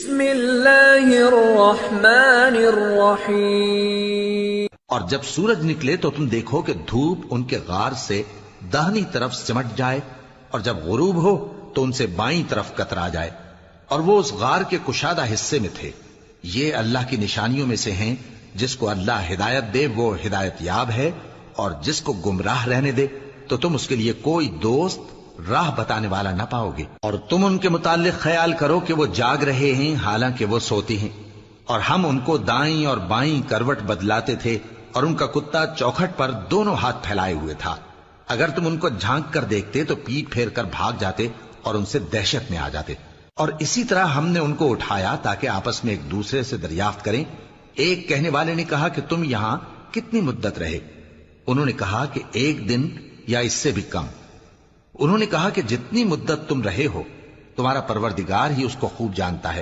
بسم اللہ الرحمن الرحیم۔ اور جب سورج نکلے تو تم دیکھو کہ دھوپ ان کے غار سے داہنی طرف سمٹ جائے، اور جب غروب ہو تو ان سے بائیں طرف کترا جائے، اور وہ اس غار کے کشادہ حصے میں تھے۔ یہ اللہ کی نشانیوں میں سے ہیں، جس کو اللہ ہدایت دے وہ ہدایت یاب ہے، اور جس کو گمراہ رہنے دے تو تم اس کے لیے کوئی دوست راہ بتانے والا نہ پاؤ گے۔ اور تم ان کے متعلق خیال کرو کہ وہ جاگ رہے ہیں حالانکہ وہ سوتی ہیں، اور ہم ان کو دائیں اور بائیں کروٹ بدلاتے تھے، اور ان کا کتا چوکھٹ پر دونوں ہاتھ پھیلائے ہوئے تھا۔ اگر تم ان کو جھانک کر دیکھتے تو پیٹ پھیر کر بھاگ جاتے اور ان سے دہشت میں آ جاتے۔ اور اسی طرح ہم نے ان کو اٹھایا تاکہ آپس میں ایک دوسرے سے دریافت کریں۔ ایک کہنے والے نے کہا کہ تم یہاں کتنی مدت رہے؟ انہوں نے کہا کہ 1 دن یا اس سے بھی کم۔ انہوں نے کہا کہ جتنی مدت تم رہے ہو تمہارا پروردگار ہی اس کو خوب جانتا ہے۔